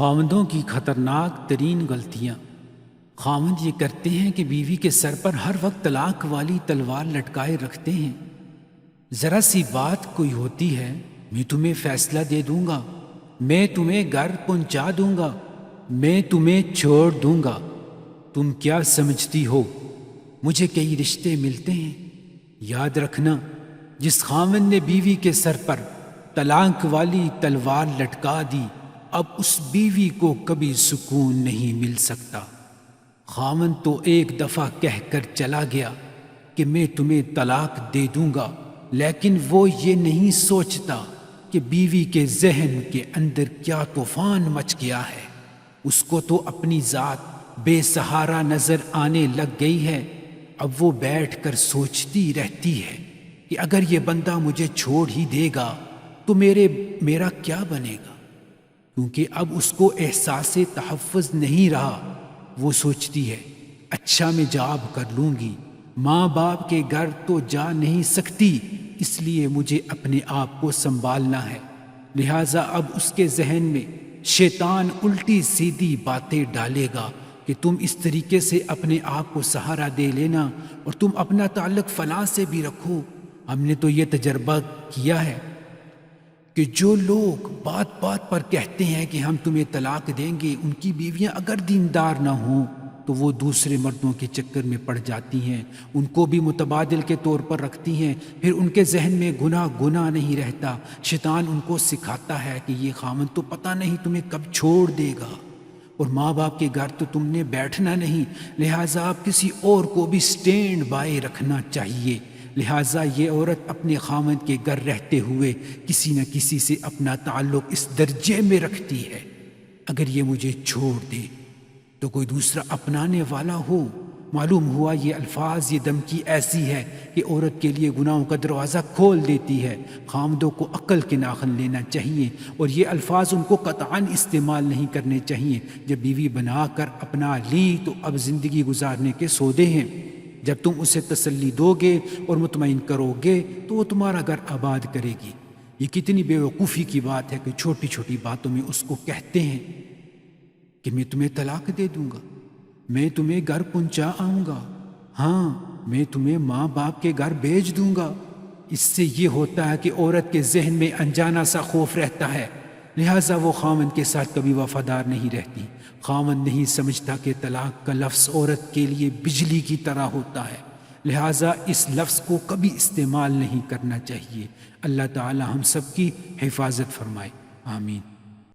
خاوندوں کی خطرناک ترین غلطیاں۔ خاوند یہ کرتے ہیں کہ بیوی کے سر پر ہر وقت طلاق والی تلوار لٹکائے رکھتے ہیں۔ ذرا سی بات کوئی ہوتی ہے، میں تمہیں فیصلہ دے دوں گا، میں تمہیں گھر پہنچا دوں گا، میں تمہیں چھوڑ دوں گا۔ تم کیا سمجھتی ہو مجھے کئی رشتے ملتے ہیں؟ یاد رکھنا، جس خاوند نے بیوی کے سر پر طلاق والی تلوار لٹکا دی، اب اس بیوی کو کبھی سکون نہیں مل سکتا۔ خاوند تو ایک دفعہ کہہ کر چلا گیا کہ میں تمہیں طلاق دے دوں گا، لیکن وہ یہ نہیں سوچتا کہ بیوی کے ذہن کے اندر کیا طوفان مچ گیا ہے۔ اس کو تو اپنی ذات بے سہارا نظر آنے لگ گئی ہے۔ اب وہ بیٹھ کر سوچتی رہتی ہے کہ اگر یہ بندہ مجھے چھوڑ ہی دے گا تو میرا کیا بنے گا، کیونکہ اب اس کو احساس تحفظ نہیں رہا۔ وہ سوچتی ہے اچھا میں جاب کر لوں گی، ماں باپ کے گھر تو جا نہیں سکتی، اس لیے مجھے اپنے آپ کو سنبھالنا ہے۔ لہٰذا اب اس کے ذہن میں شیطان الٹی سیدھی باتیں ڈالے گا کہ تم اس طریقے سے اپنے آپ کو سہارا دے لینا اور تم اپنا تعلق فلاں سے بھی رکھو۔ ہم نے تو یہ تجربہ کیا ہے کہ جو لوگ بات بات پر کہتے ہیں کہ ہم تمہیں طلاق دیں گے، ان کی بیویاں اگر دیندار نہ ہوں تو وہ دوسرے مردوں کے چکر میں پڑ جاتی ہیں، ان کو بھی متبادل کے طور پر رکھتی ہیں، پھر ان کے ذہن میں گناہ نہیں رہتا۔ شیطان ان کو سکھاتا ہے کہ یہ خاوند تو پتہ نہیں تمہیں کب چھوڑ دے گا، اور ماں باپ کے گھر تو تم نے بیٹھنا نہیں، لہٰذا آپ کسی اور کو بھی سٹینڈ بائی رکھنا چاہیے۔ لہٰذا یہ عورت اپنے خاوند کے گھر رہتے ہوئے کسی نہ کسی سے اپنا تعلق اس درجے میں رکھتی ہے، اگر یہ مجھے چھوڑ دے تو کوئی دوسرا اپنانے والا ہو۔ معلوم ہوا یہ الفاظ، یہ دھمکی ایسی ہے کہ عورت کے لیے گناہوں کا دروازہ کھول دیتی ہے۔ خاوندوں کو عقل کے ناخن لینا چاہیے اور یہ الفاظ ان کو قطعاً استعمال نہیں کرنے چاہیے۔ جب بیوی بنا کر اپنا لی تو اب زندگی گزارنے کے سودے ہیں۔ جب تم اسے تسلی دو گے اور مطمئن کرو گے تو وہ تمہارا گھر آباد کرے گی۔ یہ کتنی بے وقوفی کی بات ہے کہ چھوٹی چھوٹی باتوں میں اس کو کہتے ہیں کہ میں تمہیں طلاق دے دوں گا، میں تمہیں گھر پہنچا آؤں گا، ہاں میں تمہیں ماں باپ کے گھر بھیج دوں گا۔ اس سے یہ ہوتا ہے کہ عورت کے ذہن میں انجانا سا خوف رہتا ہے، لہٰذا وہ خاوند کے ساتھ کبھی وفادار نہیں رہتی۔ خاوند نہیں سمجھتا کہ طلاق کا لفظ عورت کے لیے بجلی کی طرح ہوتا ہے، لہٰذا اس لفظ کو کبھی استعمال نہیں کرنا چاہیے۔ اللہ تعالی ہم سب کی حفاظت فرمائے، آمین۔